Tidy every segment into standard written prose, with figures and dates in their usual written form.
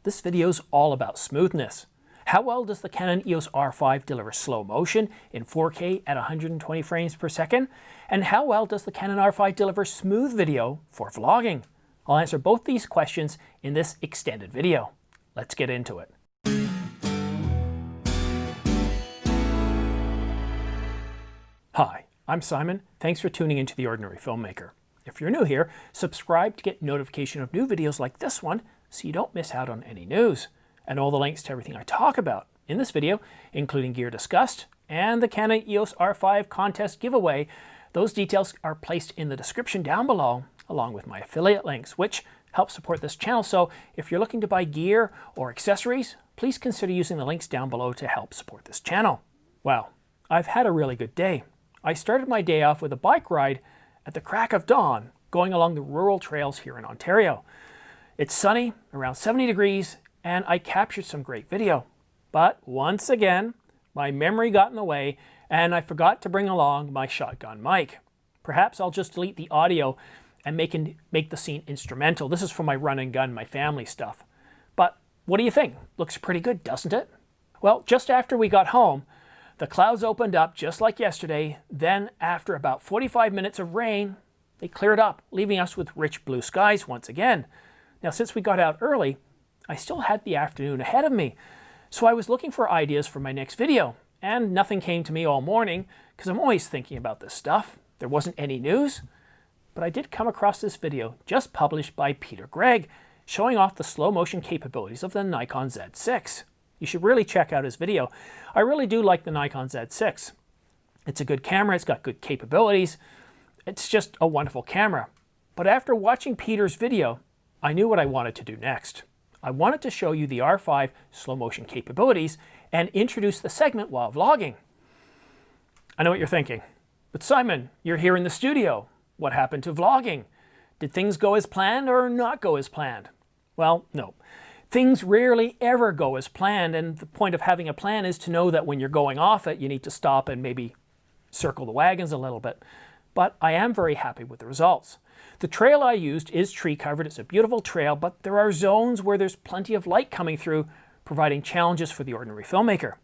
This video is all about smoothness. How well does the Canon EOS R5 deliver slow motion in 4K at 120 frames per second? And how well does the Canon R5 deliver smooth video for vlogging? I'll answer both these questions in this extended video. Let's get into it. Hi, I'm Simon. Thanks for tuning into The Ordinary Filmmaker. If you're new here, subscribe to get notification of new videos like this one so you don't miss out on any news. And all the links to everything I talk about in this video, including gear discussed and the Canon EOS R5 contest giveaway, those details are placed in the description down below, along with my affiliate links, which help support this channel. So if you're looking to buy gear or accessories, please consider using the links down below to help support this channel. Well, I've had a really good day. I started my day off with a bike ride at the crack of dawn, going along the rural trails here in Ontario. It's sunny, around 70 degrees, and I captured some great video. But once again, my memory got in the way, and I forgot to bring along my shotgun mic. Perhaps I'll just delete the audio and make the scene instrumental. This is for my run and gun, my family stuff. But what do you think? Looks pretty good, doesn't it? Well, just after we got home, the clouds opened up just like yesterday. Then, after about 45 minutes of rain, they cleared up, leaving us with rich blue skies once again. Now, since we got out early, I still had the afternoon ahead of me. So I was looking for ideas for my next video, and nothing came to me all morning because I'm always thinking about this stuff. There wasn't any news, but I did come across this video just published by Gregg, showing off the slow motion capabilities of the Nikon Z6. You should really check out his video. I really do like the Nikon Z6. It's a good camera, it's got good capabilities. It's just a wonderful camera. But after watching Peter's video, I knew what I wanted to do next. I wanted to show you the R5 slow motion capabilities and introduce the segment while vlogging. I know what you're thinking, but Simon, you're here in the studio. What happened to vlogging? Did things go as planned or not go as planned? Well, no. Things rarely ever go as planned, and the point of having a plan is to know that when you're going off it, you need to stop and maybe circle the wagons a little bit. But I am very happy with the results. The trail I used is tree covered. It's a beautiful trail, but there are zones where there's plenty of light coming through, providing challenges for the ordinary filmmaker.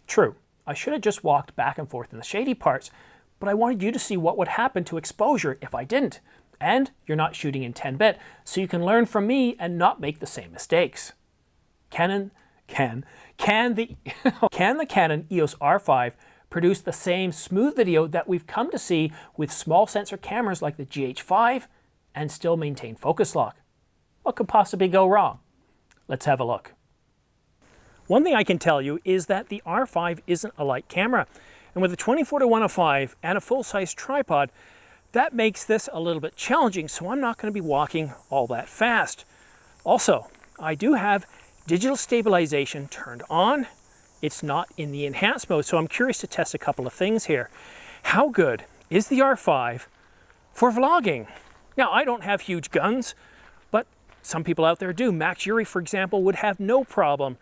True, I should have just walked back and forth in the shady parts, but I wanted you to see what would happen to exposure if I didn't. And you're not shooting in 10-bit, so you can learn from me and not make the same mistakes. Can the Canon EOS R5 produce the same smooth video that we've come to see with small sensor cameras like the GH5 and still maintain focus lock? What could possibly go wrong? Let's have a look. One thing I can tell you is that the R5 isn't a light camera, and with a 24-105 and a full-size tripod, that makes this a little bit challenging, so I'm not going to be walking all that fast. Also, I do have digital stabilization turned on. It's not in the enhanced mode, so I'm curious to test a couple of things here. How good is the R5 for vlogging? Now, I don't have huge guns, but some people out there do. Max Yuri, for example, would have no problem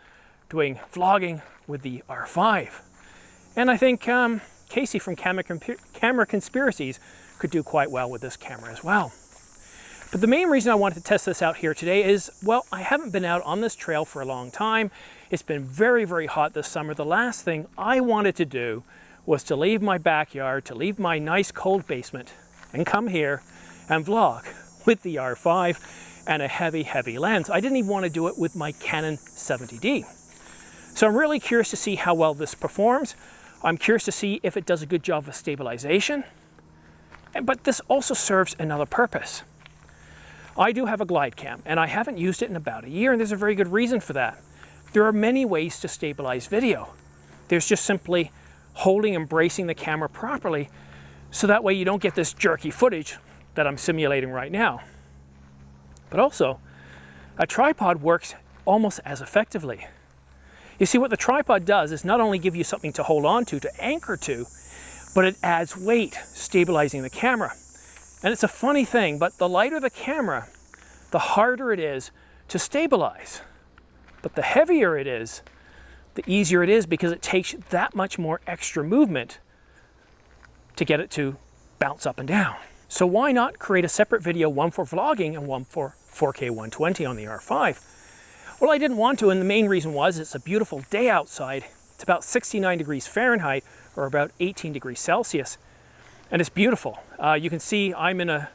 doing vlogging with the R5. And I think Casey from Camera Conspiracies could do quite well with this camera as well. But the main reason I wanted to test this out here today is, well, I haven't been out on this trail for a long time. It's been very, very hot this summer. The last thing I wanted to do was to leave my backyard, to leave my nice cold basement, and come here and vlog with the R5 and a heavy, heavy lens. I didn't even want to do it with my Canon 70D. So I'm really curious to see how well this performs. I'm curious to see if it does a good job of stabilization. But this also serves another purpose. I do have a glide cam, and I haven't used it in about a year, and there's a very good reason for that. There are many ways to stabilize video. There's just simply holding and bracing the camera properly, so that way you don't get this jerky footage that I'm simulating right now. But also, a tripod works almost as effectively. You see, what the tripod does is not only give you something to hold on to anchor to, but it adds weight, stabilizing the camera. And it's a funny thing, but the lighter the camera, the harder it is to stabilize. But the heavier it is, the easier it is, because it takes that much more extra movement to get it to bounce up and down. So why not create a separate video, one for vlogging and one for 4K 120 on the R5? Well, I didn't want to, and the main reason was it's a beautiful day outside. It's about 69 degrees Fahrenheit, or about 18 degrees Celsius, and it's beautiful. You can see I'm in a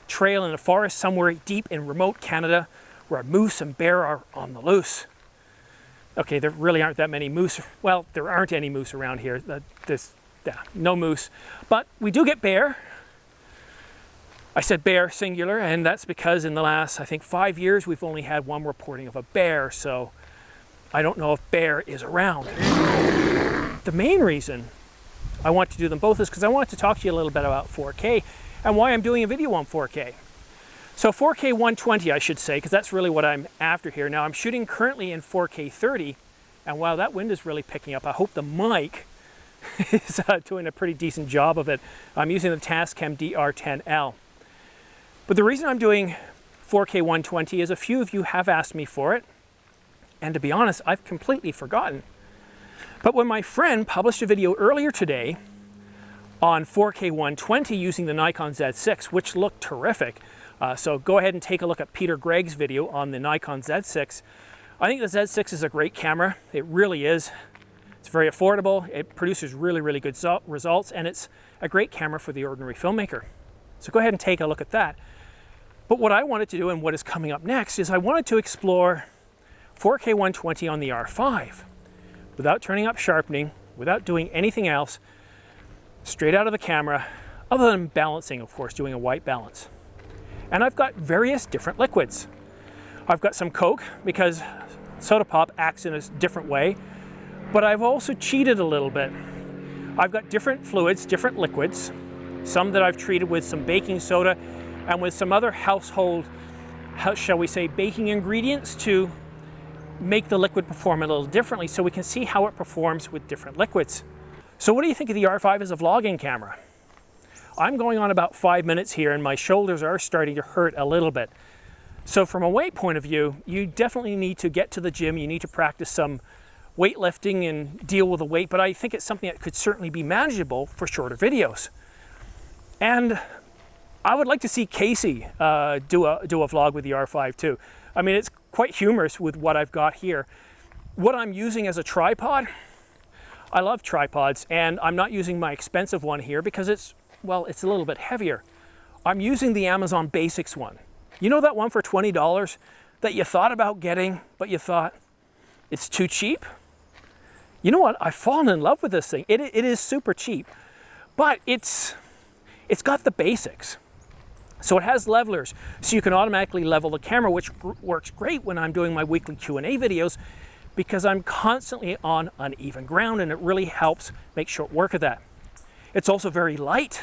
trail in a forest somewhere deep in remote Canada where moose and bear are on the loose. Okay, there really aren't that many moose. Well, there aren't any moose around here. There's no moose, but we do get bear. I said bear singular, and that's because in the last, I think, 5 years, we've only had one reporting of a bear, so I don't know if bear is around. The main reason I want to do them both is because I want to talk to you a little bit about 4K and why I'm doing a video on 4K. So 4K 120, I should say, because that's really what I'm after here. Now, I'm shooting currently in 4K 30, and while that wind is really picking up, I hope the mic is doing a pretty decent job of it. I'm using the Tascam DR10L. But the reason I'm doing 4K 120 is a few of you have asked me for it, and to be honest, I've completely forgotten. But when my friend published a video earlier today on 4K 120 using the Nikon Z6, which looked terrific, so go ahead and take a look at Peter Gregg's video on the Nikon Z6. I think the Z6 is a great camera. It really is. It's very affordable. It produces really, really good results, and it's a great camera for the ordinary filmmaker. So go ahead and take a look at that. But what I wanted to do, and what is coming up next, is I wanted to explore 4K 120 on the R5 without turning up sharpening, without doing anything else, straight out of the camera, other than balancing, of course, doing a white balance. And I've got various different liquids. I've got some Coke, because soda pop acts in a different way, but I've also cheated a little bit. I've got different fluids, different liquids, some that I've treated with some baking soda and with some other household, shall we say, baking ingredients to make the liquid perform a little differently so we can see how it performs with different liquids. So what do you think of the R5 as a vlogging camera? I'm going on about 5 minutes here and my shoulders are starting to hurt a little bit. So from a weight point of view, you definitely need to get to the gym, you need to practice some weightlifting and deal with the weight, but I think it's something that could certainly be manageable for shorter videos. And I would like to see Casey do a vlog with the R5 too. I mean, it's quite humorous with what I've got here. What I'm using as a tripod, I love tripods, and I'm not using my expensive one here because it's a little bit heavier. I'm using the Amazon Basics one. You know that one for $20 that you thought about getting, but you thought it's too cheap? You know what? I've fallen in love with this thing. It is super cheap, but it's got the basics. So it has levelers, so you can automatically level the camera, which works great when I'm doing my weekly Q&A videos because I'm constantly on uneven ground, and it really helps make short work of that. It's also very light,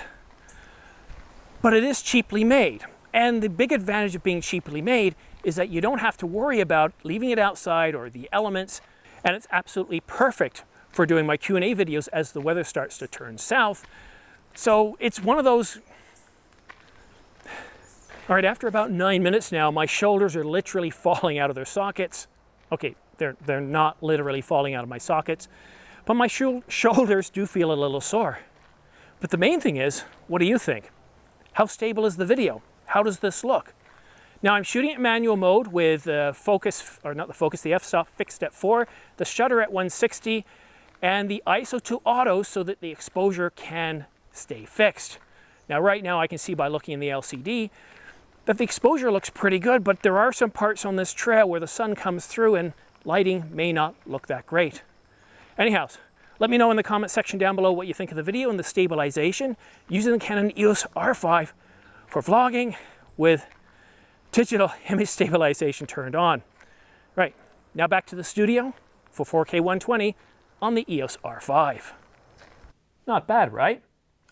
but it is cheaply made. And the big advantage of being cheaply made is that you don't have to worry about leaving it outside or the elements, and it's absolutely perfect for doing my Q&A videos as the weather starts to turn south. So it's one of those. All right, after about 9 minutes now, my shoulders are literally falling out of their sockets. Okay, they're not literally falling out of my sockets, but my shoulders do feel a little sore. But the main thing is, what do you think? How stable is the video? How does this look? Now I'm shooting it in manual mode with the f-stop fixed at 4, the shutter at 160, and the ISO to auto so that the exposure can stay fixed. Now right now I can see by looking in the LCD that the exposure looks pretty good, but there are some parts on this trail where the sun comes through and lighting may not look that great. Anyhow, let me know in the comment section down below what you think of the video and the stabilization using the Canon EOS R5 for vlogging with digital image stabilization turned on. Right, now back to the studio for 4K 120 on the EOS R5. Not bad, right?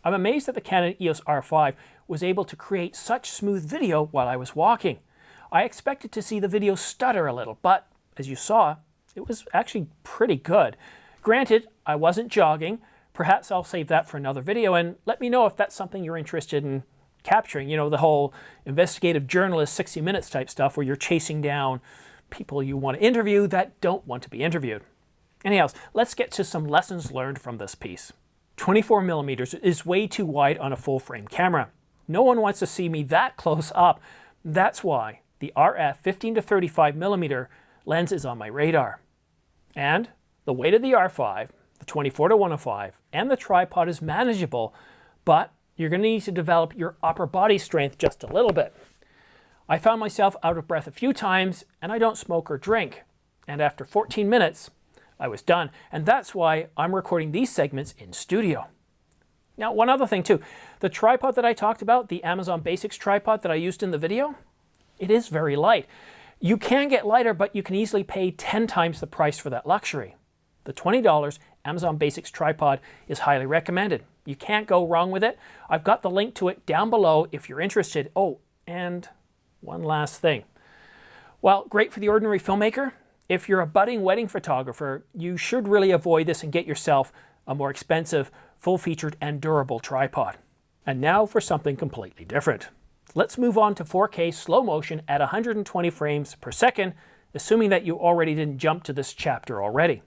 I'm amazed that the Canon EOS R5 was able to create such smooth video while I was walking. I expected to see the video stutter a little, but as you saw, it was actually pretty good. Granted, I wasn't jogging. Perhaps I'll save that for another video, and let me know if that's something you're interested in capturing. You know, the whole investigative journalist 60 Minutes type stuff where you're chasing down people you want to interview that don't want to be interviewed. Anyhow, let's get to some lessons learned from this piece. 24mm is way too wide on a full-frame camera. No one wants to see me that close up. That's why the RF 15 to 35mm lens is on my radar. And the weight of the R5, the 24-105, and the tripod is manageable, but you're going to need to develop your upper body strength just a little bit. I found myself out of breath a few times, and I don't smoke or drink. And after 14 minutes, I was done. And that's why I'm recording these segments in studio. Now, one other thing too, the tripod that I talked about, the Amazon Basics tripod that I used in the video, it is very light. You can get lighter, but you can easily pay 10 times the price for that luxury. The $20 Amazon Basics tripod is highly recommended. You can't go wrong with it. I've got the link to it down below if you're interested. Oh, and one last thing. Well, great for the ordinary filmmaker. If you're a budding wedding photographer, you should really avoid this and get yourself a more expensive, full-featured and durable tripod. And now for something completely different. Let's move on to 4K slow motion at 120 frames per second, assuming that you already didn't jump to this chapter already.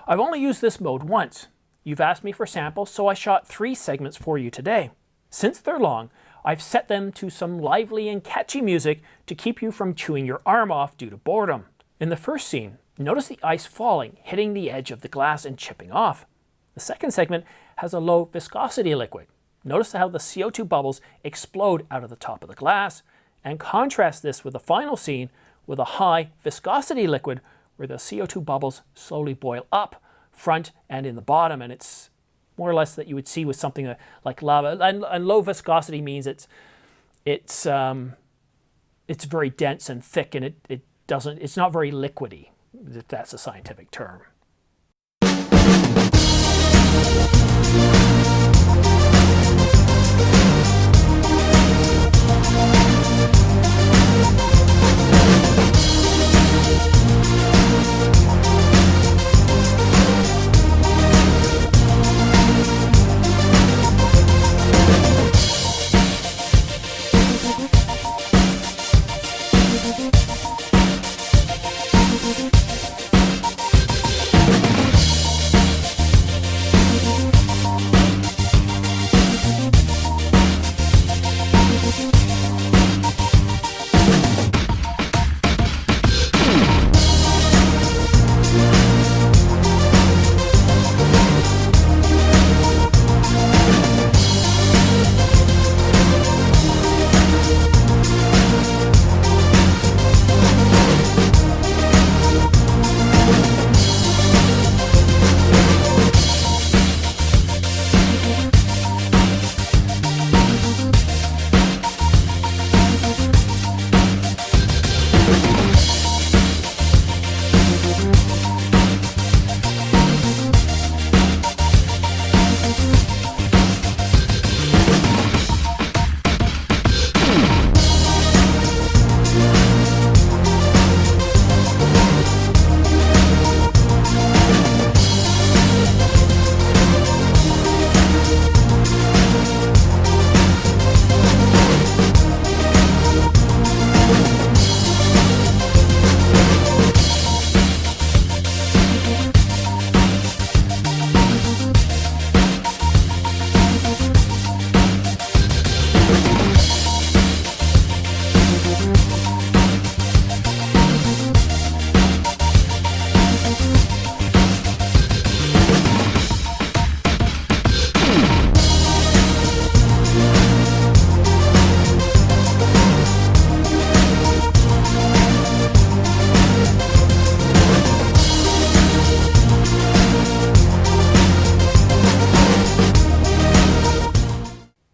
I've only used this mode once. You've asked me for samples, so I shot 3 segments for you today. Since they're long, I've set them to some lively and catchy music to keep you from chewing your arm off due to boredom. In the first scene, notice the ice falling, hitting the edge of the glass and chipping off. The second segment has a low viscosity liquid. Notice how the CO2 bubbles explode out of the top of the glass, and contrast this with the final scene with a high viscosity liquid where the CO2 bubbles slowly boil up, front and in the bottom, and it's more or less that you would see with something like lava. And low viscosity means it's very dense and thick, and it's not very liquidy, if that's a scientific term.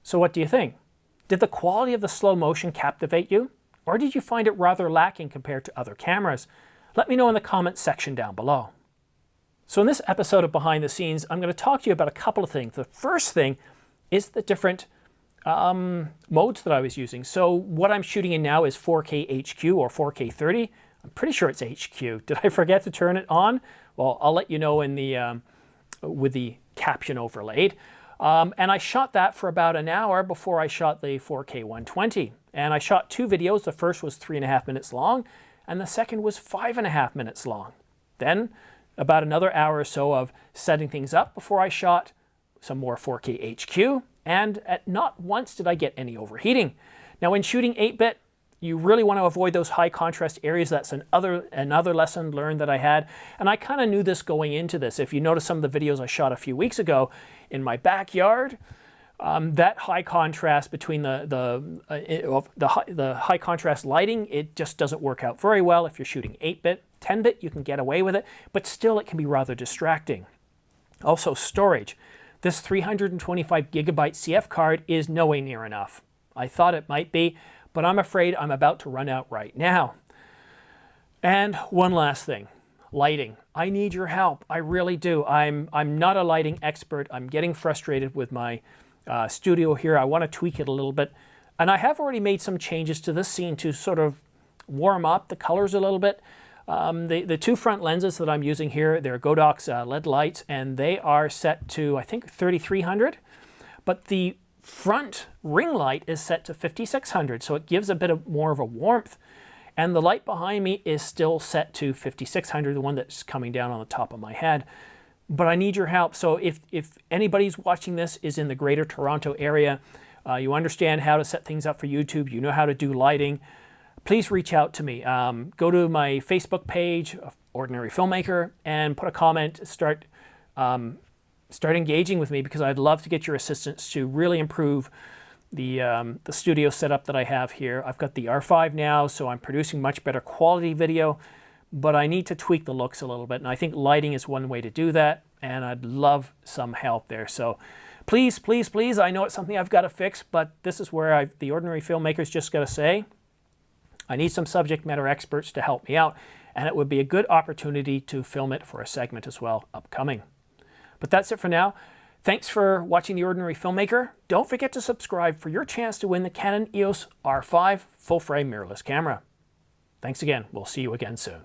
So what do you think? Did the quality of the slow motion captivate you? Or did you find it rather lacking compared to other cameras? Let me know in the comments section down below. So in this episode of Behind the Scenes, I'm going to talk to you about a couple of things. The first thing is the different modes that I was using. So what I'm shooting in now is 4K HQ or 4K 30. I'm pretty sure it's HQ. Did I forget to turn it on? Well, I'll let you know in the with the caption overlaid. And I shot that for about an hour before I shot the 4K 120. And I shot 2 videos. The first was 3.5 minutes long, and the second was 5.5 minutes long. Then about another hour or so of setting things up before I shot some more 4K HQ, and at not once did I get any overheating. Now, when shooting 8-bit, You really want to avoid those high contrast areas. That's another lesson learned that I had. And I kind of knew this going into this. If you notice some of the videos I shot a few weeks ago in my backyard, that high contrast between the high contrast lighting, it just doesn't work out very well. If you're shooting 8-bit, 10-bit, you can get away with it, but still it can be rather distracting. Also, storage. This 325 gigabyte CF card is nowhere near enough. I thought it might be, but I'm afraid I'm about to run out right now. And one last thing, lighting. I need your help. I really do. I'm not a lighting expert. I'm getting frustrated with my studio here. I want to tweak it a little bit. And I have already made some changes to this scene to sort of warm up the colors a little bit. The two front lenses that I'm using here, they're Godox LED lights, and they are set to, I think, 3300. But the front ring light is set to 5600, so it gives a bit more of a warmth. And the light behind me is still set to 5600, the one that's coming down on the top of my head. But I need your help. So if anybody's watching this is in the greater Toronto area, you understand how to set things up for YouTube, you know how to do lighting, please reach out to me. Go to my Facebook page, Ordinary Filmmaker, and put a comment, start engaging with me, because I'd love to get your assistance to really improve the studio setup that I have here. I've got the R5 now, so I'm producing much better quality video, but I need to tweak the looks a little bit, and I think lighting is one way to do that, and I'd love some help there. So please, please, please, I know it's something I've got to fix, but this is where the Ordinary Filmmaker's just got to say, I need some subject matter experts to help me out, and it would be a good opportunity to film it for a segment as well upcoming. But that's it for now. Thanks for watching The Ordinary Filmmaker. Don't forget to subscribe for your chance to win the Canon EOS R5 full-frame mirrorless camera. Thanks again. We'll see you again soon.